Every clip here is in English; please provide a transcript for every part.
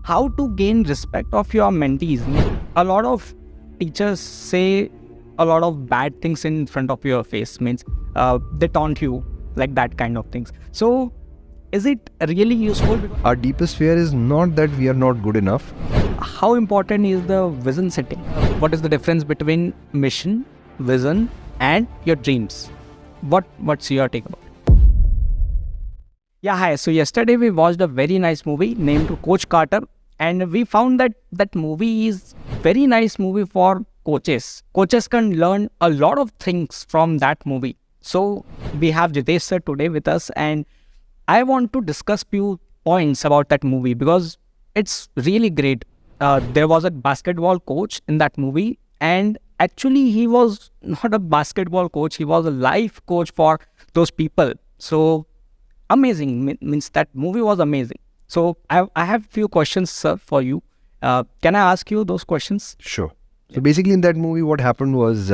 how to gain respect of your mentees. A lot of teachers say a lot of bad things in front of your face, means they taunt you, like that kind of things. So is it really useful? Our deepest fear is not that we are not good enough. How important is the vision setting? What is the difference between mission, vision and your dreams? What's your take about it? Yeah, hi. So yesterday we watched a very nice movie named Coach Carter, and we found that that movie is very nice movie for coaches. Coaches can learn a lot of things from that movie. So we have Jitesh sir today with us, and I want to discuss few points about that movie because it's really great. There was a basketball coach in that movie, and actually he was not a basketball coach, he was a life coach for those people. So amazing, means that movie was amazing. So I have few questions, sir, for you. Can I ask you those questions? Sure. So basically in that movie what happened was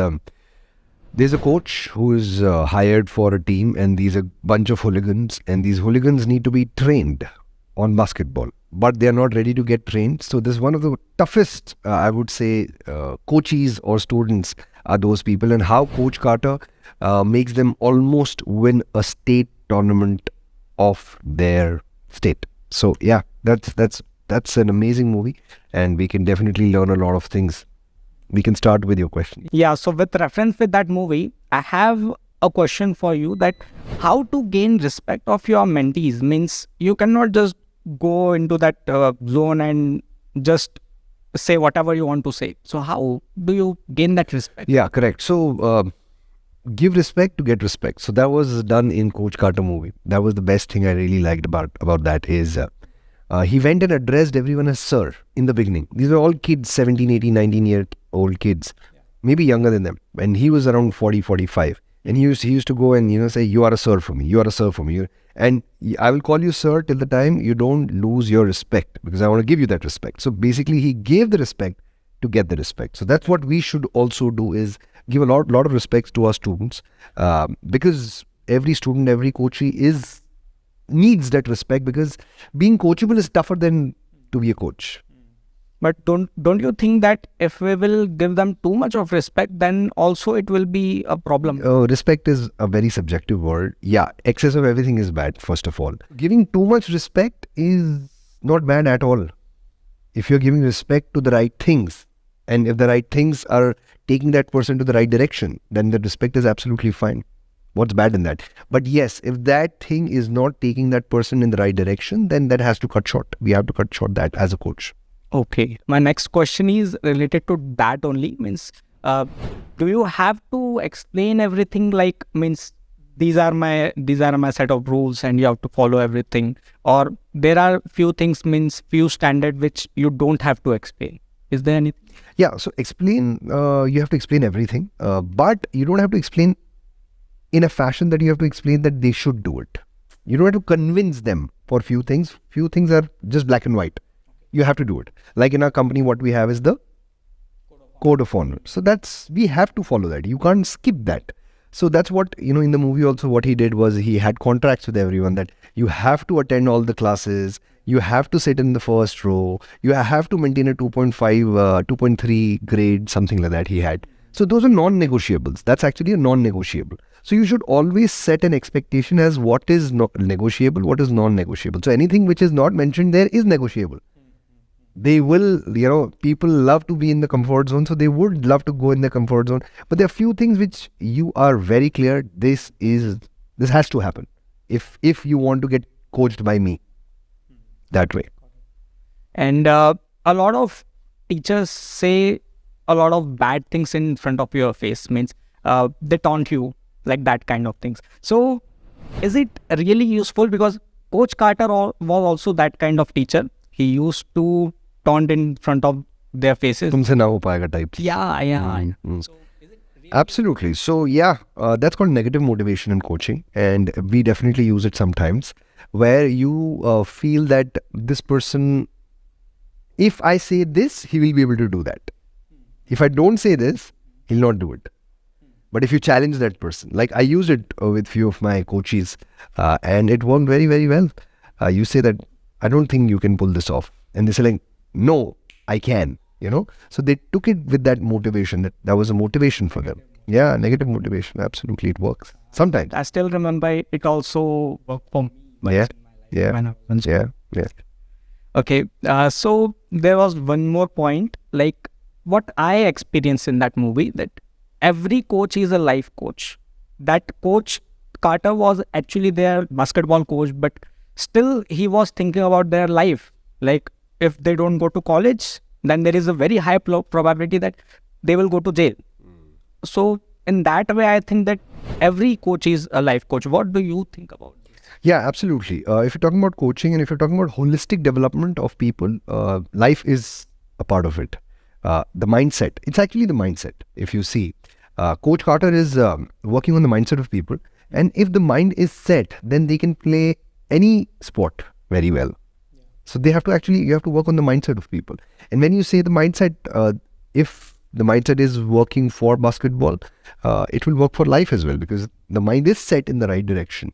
there's a coach who is hired for a team, and these are a bunch of hooligans, and these hooligans need to be trained on basketball, but they are not ready to get trained. So this is one of the toughest, I would say, coaches or students are those people, and how Coach Carter makes them almost win a state tournament of their state. So yeah, that's an amazing movie, and we can definitely learn a lot of things. We can start with your question. Yeah, so with reference with that movie, I have a question for you, that how to gain respect of your mentees. Means you cannot just go into that zone and just say whatever you want to say. So how do you gain that respect? Yeah, correct. So give respect to get respect. So that was done in Coach Carter movie. That was the best thing I really liked about that is he went and addressed everyone as sir in the beginning. These were all kids, 17, 18, 19-year-old kids, maybe younger than them. And he was around 40, 45. And he used to go and, say, you are a sir for me. You are a sir for me. And I will call you sir till the time you don't lose your respect, because I want to give you that respect. So basically he gave the respect to get the respect. So that's what we should also do, is give a lot of respect to our students, because every student, every coachee needs that respect, because being coachable is tougher than to be a coach. But don't you think that if we will give them too much of respect, then also it will be a problem? Respect is a very subjective word. Yeah, excess of everything is bad, first of all. Giving too much respect is not bad at all. If you're giving respect to the right things, and if the right things are taking that person to the right direction, then the respect is absolutely fine. What's bad in that? But yes, if that thing is not taking that person in the right direction, then that has to cut short. We have to cut short that as a coach. Okay. My next question is related to that only. Means, do you have to explain everything, like, means these are my set of rules and you have to follow everything, or there are few things, means few standard which you don't have to explain? Is there anything? Yeah. So explain. You have to explain everything, but you don't have to explain in a fashion that you have to explain that they should do it. You don't have to convince them for few things. Few things are just black and white. You have to do it. Like in our company, what we have is the code of honor. So we have to follow that. You can't skip that. So that's what, in the movie also, what he did was he had contracts with everyone that you have to attend all the classes. You have to sit in the first row. You have to maintain a 2.5, 2.3 grade, something like that he had. So those are non-negotiables. That's actually a non-negotiable. So you should always set an expectation as what is negotiable, what is non-negotiable. So anything which is not mentioned there is negotiable. They will, people love to be in the comfort zone, so they would love to go in the comfort zone. But there are few things which you are very clear, this has to happen if you want to get coached by me that way. And a lot of teachers say a lot of bad things in front of your face, means they taunt you, like that kind of things. So is it really useful? Because Coach Carter was also that kind of teacher. He used to taunt in front of their faces. Tumse na ho payega type. Yeah. So is it really absolutely. So yeah, that's called negative motivation in coaching, and we definitely use it sometimes, where you feel that this person, if I say this, he will be able to do that. If I don't say this, he'll not do it. But if you challenge that person, like I used it with few of my coaches, and it worked very, very well. You say that, I don't think you can pull this off. And they say like, no, I can, So they took it with that motivation, that was a motivation for them. Yeah, negative motivation. Absolutely, it works. Sometimes. I still remember it also worked for me. Yeah, yeah, When I was in school. yeah. Okay, so there was one more point, like what I experienced in that movie, that every coach is a life coach. That coach Carter was actually their basketball coach, but still he was thinking about their life. Like if they don't go to college, then there is a very high probability that they will go to jail. So in that way, I think that every coach is a life coach. What do you think about this? Yeah, absolutely. If you're talking about coaching and if you're talking about holistic development of people, life is a part of it. The mindset, it's actually the mindset. If you see, Coach Carter is working on the mindset of people. And if the mind is set, then they can play any sport very well. So you have to work on the mindset of people. And when you say the mindset, if the mindset is working for basketball, it will work for life as well, because the mind is set in the right direction.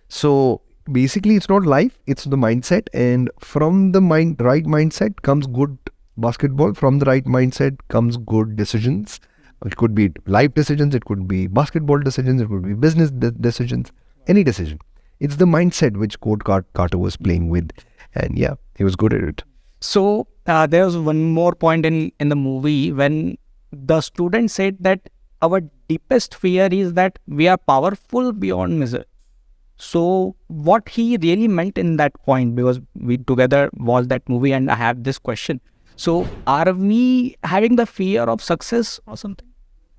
So basically it's not life, it's the mindset. And from the right mindset comes good basketball. From the right mindset comes good decisions. It could be life decisions, it could be basketball decisions, it could be business decisions, any decision. It's the mindset which Coach Carter was playing with. And yeah, he was good at it. So there was one more point in the movie when the student said that our deepest fear is that we are powerful beyond measure. So what he really meant in that point, because we together watched that movie and I have this question. So are we having the fear of success or something?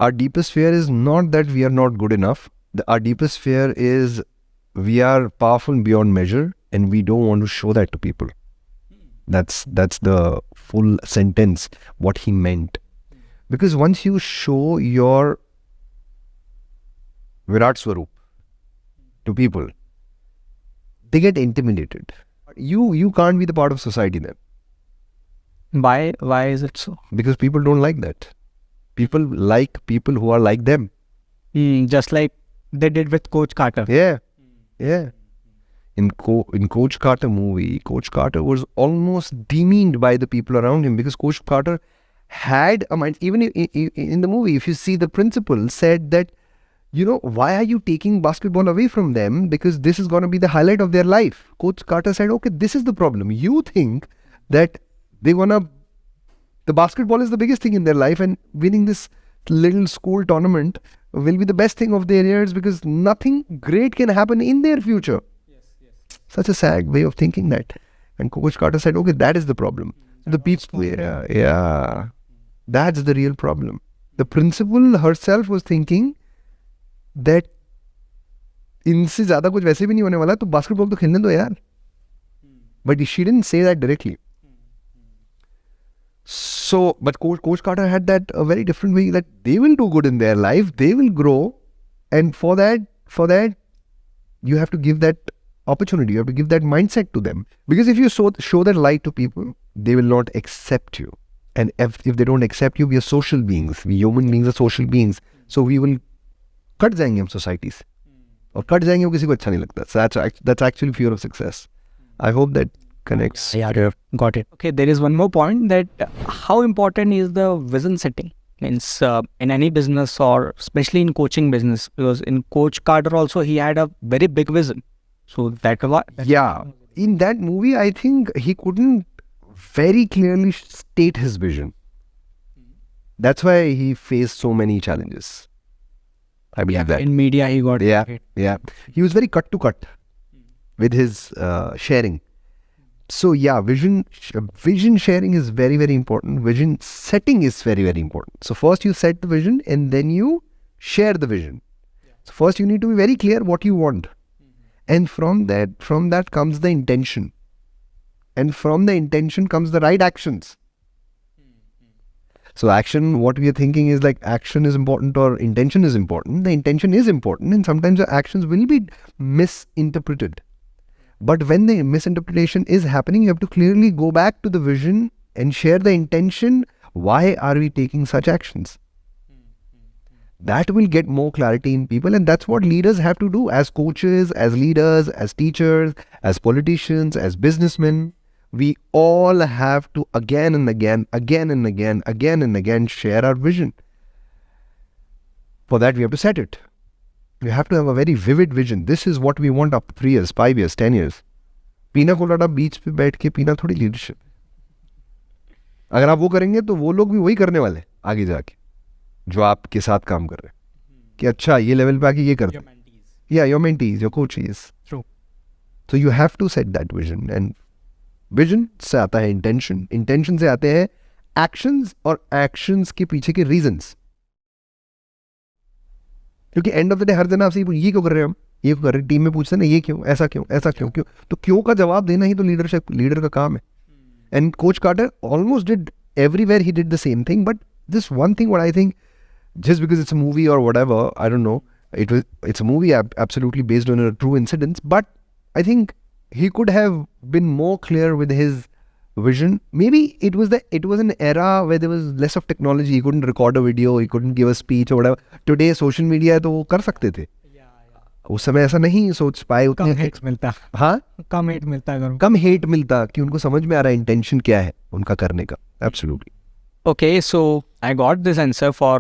Our deepest fear is not that we are not good enough. Our deepest fear is we are powerful beyond measure and we don't want to show that to people. That's the full sentence, what he meant. Because once you show your Virat Swarup to people, they get intimidated. You can't be the part of society then. Why is it so? Because people don't like that. People like people who are like them. Just like they did with Coach Carter. Yeah. In Coach Carter movie, Coach Carter was almost demeaned by the people around him, because Coach Carter had a mind. Even in the movie, if you see, the principal said that, why are you taking basketball away from them? Because this is going to be the highlight of their life. Coach Carter said, okay, this is the problem. You think that the basketball is the biggest thing in their life, and winning this little school tournament will be the best thing of their years, because nothing great can happen in their future. Such a sad way of thinking that. And Coach Carter said, okay, that is the problem. The people, yeah, that's the real problem. The principal herself was thinking that इनसे ज़्यादा कुछ वैसे भी नहीं होने वाला, तो basketball तो खेलने दो यार. But she didn't say that directly. So, but Coach Carter had that a very different way, that they will do good in their life, they will grow, and for that, you have to give that opportunity, you have to give that mindset to them. Because if you show that light to people, they will not accept you. And if they don't accept you, we are social beings. We human beings are social beings. So we will cut जाएंगे हम societies. और cut जाएंगे वो किसी को अच्छा नहीं लगता. So that's actually fear of success. I hope that connects. Yeah, got it. Okay, there is one more point, that how important is the vision setting? Means in any business, or especially in coaching business, because in Coach Carter also he had a very big vision. So in that movie, I think he couldn't very clearly state his vision. That's why he faced so many challenges. I believe that. In media he got Yeah. He was very cut to cut with his sharing. So yeah, vision sharing is very, very important. Vision setting is very, very important. So first you set the vision and then you share the vision. So first you need to be very clear what you want. And from that comes the intention. And from the intention comes the right actions. So action, what we are thinking is like action is important or intention is important. The intention is important, and sometimes the actions will be misinterpreted. But when the misinterpretation is happening, you have to clearly go back to the vision and share the intention. Why are we taking such actions? That will get more clarity in people, and that's what leaders have to do as coaches, as leaders, as teachers, as politicians, as businessmen. We all have to again and again share our vision. For that, we have to set it. We have to have a very vivid vision. This is what we want after 3 years, 5 years, 10 years. पीना colada बीच पे बैठ के पीना थोड़ी leadership. अगर आप वो करेंगे तो वो लोग भी वही करने वाले आगे जाके, जो आपके साथ काम कर रहे हैं, कि अच्छा ये लेवल पे आके ये करते हैं। Yeah, your mentees, your coaches. True. So you have to set that vision, and vision से आता है intention, intention से आते हैं actions, और actions के पीछे के reasons. क्योंकि एंड ऑफ द डे हर दिन आपसे ये क्यों कर रहे हैं, हम ये क्यों कर रहे हैं, टीम में पूछते हैं ना ये क्यों, ऐसा क्यों, ऐसा क्यों, क्यों, तो क्यों का जवाब देना ही तो लीडर का काम है. And coach Carter almost did everywhere he did the same thing, but this one thing what I think, just because it's a movie or whatever, I don't know, it's a movie absolutely based on a true incidents, but I think he could have been more clear with his vision. Maybe it was an era where there was less of technology. He couldn't record a video, he couldn't give a speech or whatever. Today social media है तो वो कर सकते थे. उस समय ऐसा नहीं सोच पाए, उतने हेट मिलता, हाँ कम हेट मिलता, कम हेट मिलता, कि उनको समझ में आ रहा है इंटेंशन क्या है उनका करने का. Absolutely. Okay, so I got this answer for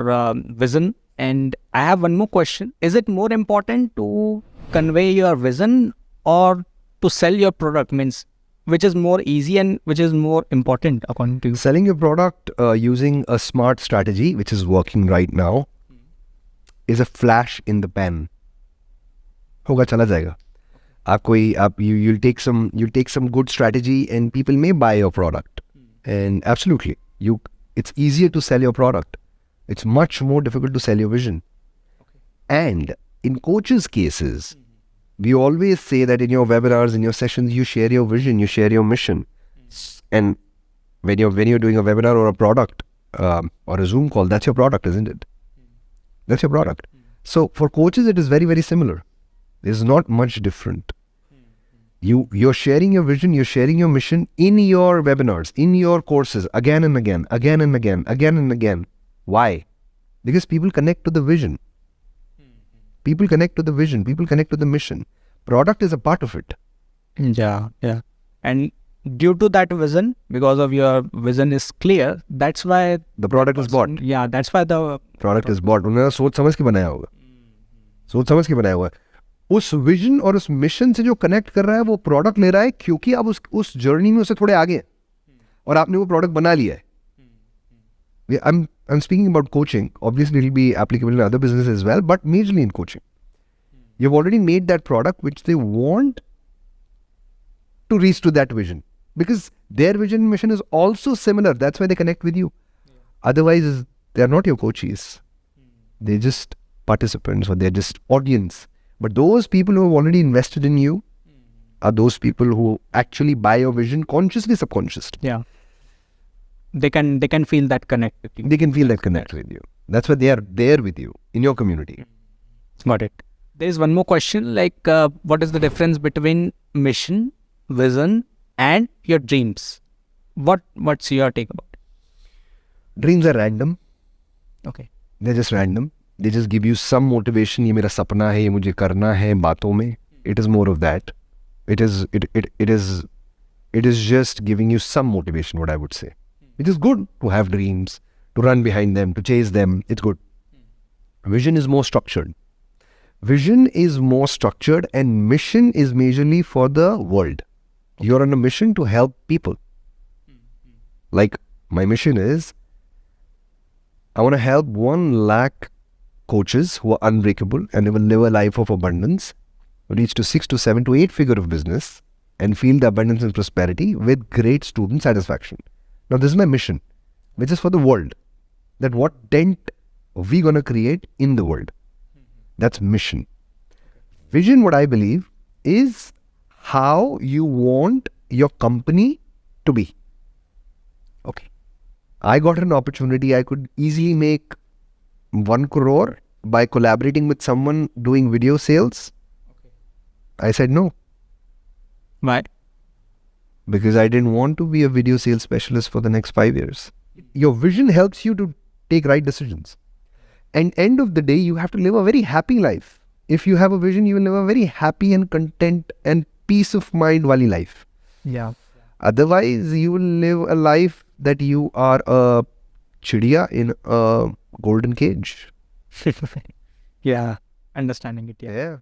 vision, and I have one more question. Is it more important to convey your vision or to sell your product? Means which is more easy and which is more important according to you? Selling your product using a smart strategy, which is working right now, is a flash in the pan. होगा, चला जाएगा. You'll take some good strategy and people may buy your product. And absolutely, it's easier to sell your product. It's much more difficult to sell your vision. And in coaches' cases, we always say that in your webinars, in your sessions, you share your vision, you share your mission. And when you're doing a webinar or a product or a Zoom call, that's your product, isn't it? That's your product. So for coaches, it is very, very similar. There's not much different. You're sharing your vision, you're sharing your mission in your webinars, in your courses, again and again. Why? Because people connect to the vision. People connect to the vision. People connect to the mission. Product is a part of it. Yeah. And due to that vision, because of your vision is clear, that's why the product is bought. Yeah, that's why the product is bought. उन्होंने सोच समझ के बनाया होगा. सोच समझ के बनाया हुआ है. उस विजन और उस मिशन से जो कनेक्ट कर रहा है वो प्रोडक्ट ले रहा है, क्योंकि आप उस जर्नी में उससे थोड़े आगे हैं और आपने वो प्रोडक्ट बना लिया है. I'm speaking about coaching. Obviously, it will be applicable in other businesses as well, but majorly in coaching. You've already made that product which they want to reach to that vision, because their vision and mission is also similar. That's why they connect with you. Otherwise, they are not your coaches. They're just participants, or they're just audience. But those people who have already invested in you are those people who actually buy your vision consciously, subconsciously. Yeah. They can feel that connect with you. They can feel that connect with you. That's why they are there with you in your community. Got it. There is one more question, like what is the difference between mission, vision and your dreams? What's your take about it? Dreams are random. Okay. They're just random. They just give you some motivation. ये मेरा सपना है, ये मुझे करना है बातों में. It is more of that. It is just giving you some motivation, what I would say. It is good to have dreams, to run behind them, to chase them. It's good. Vision is more structured. Vision is more structured, and mission is majorly for the world. You're on a mission to help people. Like my mission is, I want to help 1 lakh coaches who are unbreakable and they will live a life of abundance, reach to 6 to 7 to 8 figure of business, and feel the abundance and prosperity with great student satisfaction. Now this is my mission, which is for the world. That what dent we gonna create in the world. That's mission. Vision, what I believe, is how you want your company to be. Okay. I got an opportunity. I could easily make 1 crore by collaborating with someone doing video sales. I said no. Why? Because I didn't want to be a video sales specialist for the next 5 years. Your vision helps you to take right decisions. And end of the day, you have to live a very happy life. If you have a vision, you will live a very happy and content and peace of mind wali life. Yeah. Otherwise, you will live a life that you are a chidiya in a golden cage. Yeah, understanding it. Yeah. Yeah.